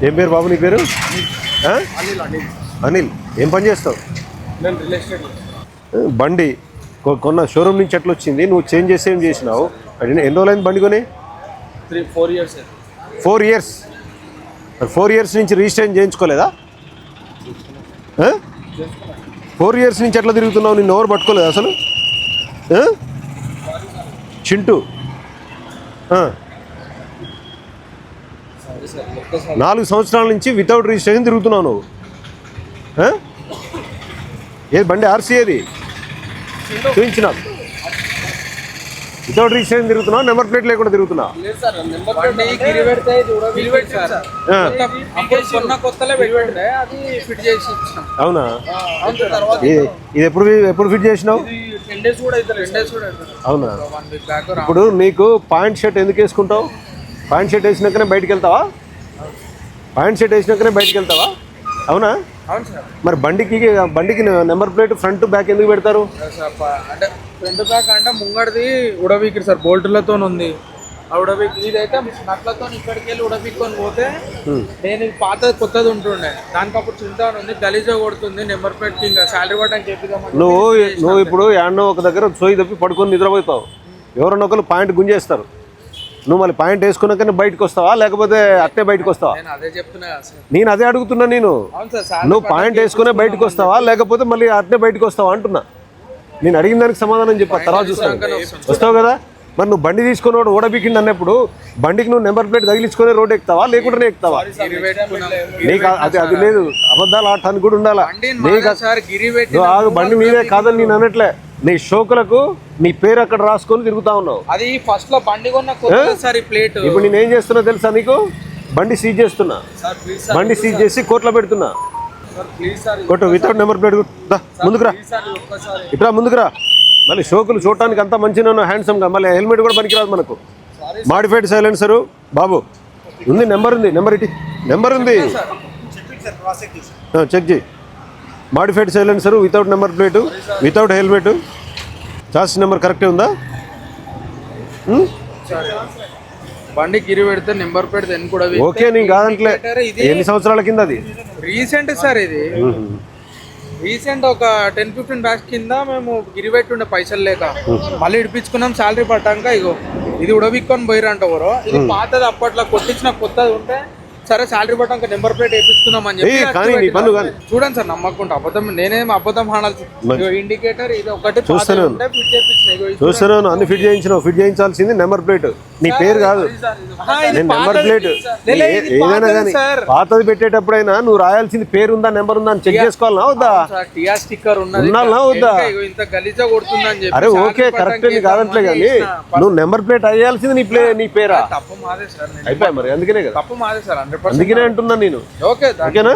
ఏం పేరు బాబు నీ పేరు? అనిల్. ఏం పని చేస్తావు? బండి కొన్న షోరూమ్ నుంచి ఎట్లా వచ్చింది? నువ్వు చేంజ్ చేసి ఏం చేసినావు? ఎన్ని రోజులైంది బండి కొని? 4 years. 4 years. 4 years నుంచి రిజిస్ట్రేషన్ చేయించుకోలేదా? 4 years నుంచి ఎట్లా తిరుగుతున్నావు? నిన్ను ఎవరు పట్టుకోలేదు అసలు? చింటూ 4 సంవత్సరాల నుంచి వితౌట్ రిజిస్ట్రేషన్ తిరుగుతున్నావు నువ్వు. ఏది బండి? ఆర్సీ ఏది చూపించిన? వితౌట్ రిజిస్ట్రేషన్ తిరుగుతున్నావు, నెంబర్ ప్లేట్ లేకుండా తిరుగుతున్నావు. అవునా? ఇది ఎప్పుడు ఫిట్ చేసినావు? అవునా? ఇప్పుడు నీకు పాయింట్ షర్ట్ ఎందుకు వేసుకుంటావు? పాయింట్ షర్ట్ వేసినాకనే బయటకు వెళ్తావా? పాయింట్ షర్ట్ వేసినాకనే బయటకు వెళ్తావా? అవునా? మరి బండికి నెంబర్ ప్లేట్ ఫ్రంట్ బ్యాక్ ఎందుకు పెడతారు? అంటే ఫ్రంట్ బ్యాక్ అంటే ముంగడిది ఉడవీకి సార్, బోల్టులతో ఉంది. ఆ ఉడవీకి ఇదైతే నట్లతో ఇక్కడికి వెళ్ళి ఉడవీక్కొని పోతే నేను పాతది కొత్తది ఉంటుండే, దానికి అప్పుడు చింత ఉంది, గలీజా కొడుతుంది. నెంబర్ ప్లేట్ ఇంకా శాలరీ పట్టడానికి చెప్పిదామని నువ్వు ఇప్పుడు యాడ్నో ఒక దగ్గర సోయి తప్పి పడుకొని నిద్రపోతావు, ఎవరన్నా ఒకరు పాయింట్ గుంజేస్తారు. నువ్వు మళ్ళీ పాయింట్ వేసుకున్నాకనే బయటకు వస్తావా, లేకపోతే అట్టే బయటకు వస్తావా? నేను అదే అడుగుతున్నా. నువ్వు పాయింట్ వేసుకునే బయటకు వస్తావా, లేకపోతే మళ్ళీ అట్టే బయటకు వస్తావా అంటున్నా. నేను అడిగిన దానికి సమాధానం చెప్పా, తర్వాత చూస్తాను. వస్తావు కదా? మరి నువ్వు బండి తీసుకుని వాడు ఓడబిక్కిండి అన్నప్పుడు బండికి నువ్వు నెంబర్ ప్లేట్ తగిలించుకునే రోడ్ ఎక్కుతావా, లేకుండానే ఎక్కుతావా? నీకు అది లేదు, అబద్ధాలు ఆడటానికి కూడా ఉండాలా. నీకు బండి మీదే కాదని నేను అనట్లే, నీ షోకులకు నీ పేరు అక్కడ రాసుకొని తిరుగుతా ఉన్నావు. అది ఫస్ట్ లో బండి కొన్న ప్లేట్. ఇప్పుడు నేను ఏం చేస్తున్నా తెలుసా నీకు? బండి సీజ్ చేస్తున్నా, బండి సీజ్ చేసి కోర్టులో పెడుతున్నా. కొట్టు వితౌట్ నెంబర్ ప్లేట్. ముందుకురా, ఇట్లా ముందుకురా. మళ్ళీ షోకులు చూడటానికి అంతా మంచిగా హ్యాండ్సమ్గా, మళ్ళీ హెల్మెట్ కూడా పనికిరాదు మనకు. మాడిఫైడ్ సైలెన్సరు బాబు ఉంది, నెంబర్ ఉంది, నెంబర్ ఉంది, చెక్ చేయి. Modified silencer, without number plate, without helmet, charge number కరెక్టే ఉందా? బండి గిరి పెడితే నెంబర్ ప్లేట్ దెన్ కూడా ఓకే. నేను కాదంటలే, ఎన్ని సంవత్సరాల కింద అది? రీసెంట్ సార్, ఇది రీసెంట్ ఒక 10-15 బ్యాచ్ కింద మేము గిరి పెట్టుండే పైసలు లేక, మళ్ళీ ఇడిపించుకున్నాం శాలరీ పట్టాక. ఇగో ఇది ఉడవిక్కొని పోయిరంట ఎవరో, ఇది పాతది అప్పట్లో కొట్టించిన కొత్తది ఉంటే సరే శాలరీ పట్టాక నెంబర్ ప్లేట్ వేయించుకుందాం అని చెప్పి. చూడండి సార్, నమ్మకుండా అబద్ధం, నేనేం అబద్ధం ఆడాల్సి. ఇండికేటర్ ఇది ఒకటి చూస్తున్నాను, అన్ని ఫిట్ చేయించినావు. ఫిట్ చేయించాల్సింది నెంబర్ ప్లేట్, నీ పేరు కాదు. నేను నెంబర్ ప్లేట్ ఏదైనా కానీ పాతది పెట్టేటప్పుడైనా నువ్వు రాయాల్సింది పేరు ఉందా, నెంబర్ ఉందా అని చెక్ చేసుకోవాలన్నా వద్దా? స్టిక్కర్ ఉండాలన్నా వద్దా? అరే ఓకే, కరెక్ట్ కాదంటలే కానీ నువ్వు నెంబర్ ప్లేట్ అయ్యాల్సింది నీ పేరా? తప్పు మాదే సార్, అయిపోయా మరి. అందుకనే కదా తప్పు మాదే సార్, అందుకనే అంటున్నా నేను. ఓకేనా?